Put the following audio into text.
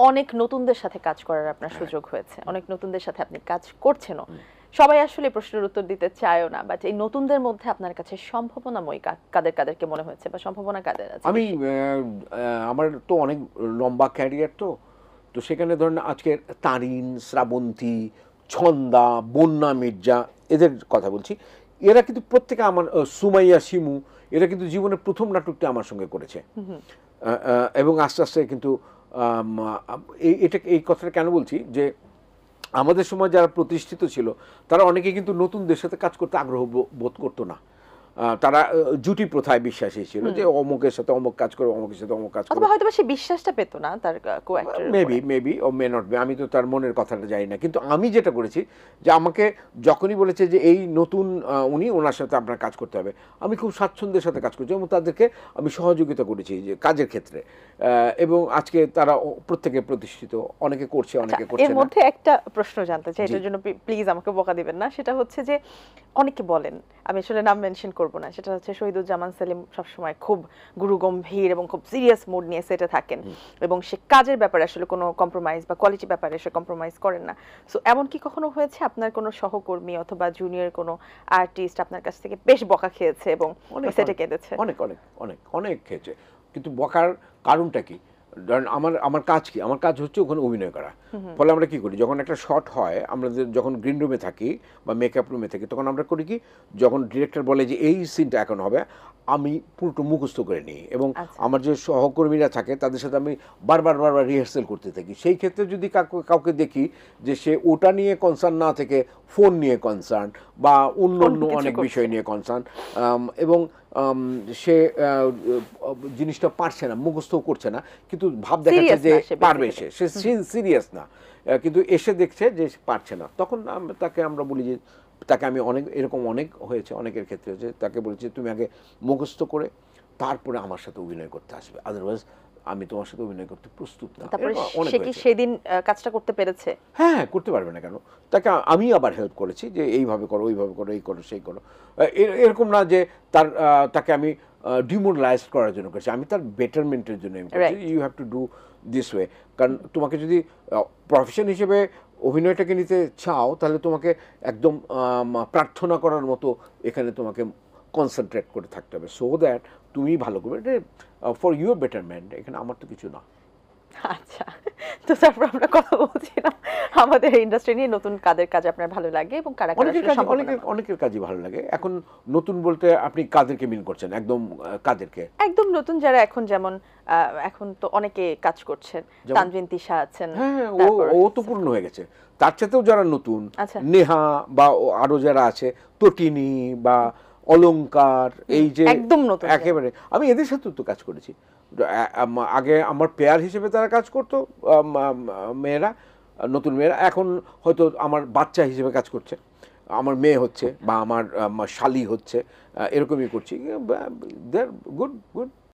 অনেক নতুনদের সাথে কাজ করার আপনার সুযোগ হয়েছে, অনেক নতুনদের সাথে আপনি কাজ করছেনও। সবাই আসলে প্রশ্নের উত্তর দিতে চায়ও না, বাট এই নতুনদের মধ্যে আপনার কাছে সম্ভাবনাময় কাদেরকে মনে হয়েছে, বা সম্ভাবনা কাদের আছে আমি বেশি? আমার তো অনেক লম্বা ক্যারিয়ার, তো তো সেখানে ধরেন আজকের তারিন, শ্রাবন্তী, ছন্দা, বন্যা মির্জা, এদের কথা বলছি। এরা কিন্তু প্রত্যেকে আমার, সুমাইয়া, শিমু, এরা কিন্তু জীবনের প্রথম নাটকটি আমার সঙ্গে করেছে। এবং আস্তে আস্তে কিন্তু এই কথাটা কেন বলছি, যে আমাদের সময় যারা প্রতিষ্ঠিত ছিল তারা অনেকে কিন্তু নতুনদের সাথে কাজ করতে আগ্রহ বোধ করতো না। তারা জুটি প্রথায় বিশ্বাসী ছিল, যে অমুকের সাথে অমুক কাজ করবে, অমুকের সাথে অমুক কাজ করবে। অথবা হয়তো সে বিশ্বাসটা পেত না তার কো-অ্যাক্টরের উপরে। মেবি ও মে নট বি, আমি তো তার মনের কথাটা জানি না। কিন্তু আমি যেটা করেছি, যে আমাকে যখনই বলেছে যে এই নতুন উনি, ওনার সাথে আপনার কাজ করতে হবে, আমি খুব স্বাচ্ছন্দ্যের সাথে কাজ করছি এবং তাদেরকে আমি সহযোগিতা করেছি যে কাজের ক্ষেত্রে। এবং আজকে তারা প্রত্যেকে প্রতিষ্ঠিত, অনেকে করছে, অনেকে করছে এর না। মধ্যে একটা প্রশ্ন জানতে চাই, এটার জন্য প্লিজ আমাকে বকা দিবেন না। সেটা হচ্ছে যে অনেকে বলেন, আমি আসলে নাম মেনশন করব না, সেটা হচ্ছে শহীদুজ্জামান সেলিম সবসময় খুব গুরুগম্ভীর এবং খুব সিরিয়াস মুড নিয়ে সেটে থাকেন, এবং সে কাজের ব্যাপারে আসলে কোনো কম্প্রোমাইজ বা কোয়ালিটি ব্যাপারে সে কম্প্রোমাইজ করেন না। সো এমন কি কখনো হয়েছে আপনার কোনো সহকর্মী অথবা জুনিয়র কোনো আর্টিস্ট আপনার কাছ থেকে বেশ বকা খেয়েছে এবং সেটে কেঁদেছে? অনেক অনেক অনেক অনেক খেয়েছে। কিন্তু বকার কারণটা কি? ধরেন আমার কাজ কি? আমার কাজ হচ্ছে ওখানে অভিনয় করা। ফলে আমরা কি করি, যখন একটা শট হয়, আমরা যখন গ্রিন রুমে থাকি বা মেকআপ রুমে থাকি, তখন আমরা করি কি, যখন ডিরেক্টর বলে যে এই সিনটা এখন হবে, আমি পুরোটা মুখস্থ করে নিই এবং আমার যে সহকর্মীরা থাকে তাদের সাথে আমি বারবার বারবার রিহার্সেল করতে থাকি। সেই ক্ষেত্রে যদি কাউকে দেখি যে সে ওটা নিয়ে কনসার্ন না থেকে ফোন নিয়ে কনসার্ন বা অন্য অনেক বিষয় নিয়ে কনসার্ন, এবং সে জিনিসটা পারছে না, মুখস্থ করছে না, কিন্তু ভাব দেখাচ্ছে যে পারবে, সে সিরিয়াস না, কিন্তু এসে দেখছে যে পারছে না, তখন তাকে আমরা বলি যে, তাকে আমি এরকম অনেক হয়েছে, অনেকের ক্ষেত্রে হয়েছে, তাকে বলেছি তুমি আগে মুখস্থ করে তারপরে আমার সাথে অভিনয় করতে আসবে, আদারওয়াইজ আমি তোমার সাথে অভিনয় করতে প্রস্তুত না। তারপরে সে কি সেদিন কাজটা করতে পেরেছে? হ্যাঁ, করতে পারবে না কেন? তাকে আমি আবার হেল্প করেছি যে এইভাবে করো, ওইভাবে করো, এই করো, সেই করো। এরকম না যে তাকে আমি ডিমোরালাইজ করার জন্য করেছি, আমি তার বেটারমেন্টের জন্য করেছি। You have to do this way. কারণ তোমাকে যদি প্রফেশন হিসেবে অভিনয়টাকে নিতে চাও, তাহলে তোমাকে একদম প্রার্থনা করার মতো এখানে তোমাকে কনসেন্ট্রেট করে থাকতে হবে, সো দ্যাট তুমি ভালো করবে, ফর ইউর বেটারমেন্ট, এখানে আমার তো কিছু না। আচ্ছা, তো তারপর আমরা কথা বলছিলাম আমাদের ইন্ডাস্ট্রি নিয়ে, নতুন কাদের কাজ আপনার ভালো লাগে এবং কারা কারা আসলে সম্ভাবনা। অনেকের কাজই ভালো লাগে। এখন নতুন বলতে আপনি কাদেরকে মিন করছেন? একদম কাদেরকে? একদম নতুন যারা এখন, যেমন এখন তো অনেকে কাজ করছেন, তানজিন তিশা আছেন। হ্যাঁ, ও তো পূর্ণ হয়ে গেছে। তার চাইতেও যারা নতুন, নেহা বা আরো যারা আছে, তটিনী বা অলংকার, এই যে একদম নতুন, একেবারে, আমি এদের সাথে তো কাজ করেছি। আগে আমার পেয়ার হিসেবে তারা কাজ করতো, মেয়েরা, নতুন মেয়েরা। এখন হয়তো আমার বাচ্চা হিসেবে কাজ করছে, আমার মেয়ে হচ্ছে বা আমার শালি হচ্ছে, এরকমই করছি। দে আর গুড গুড।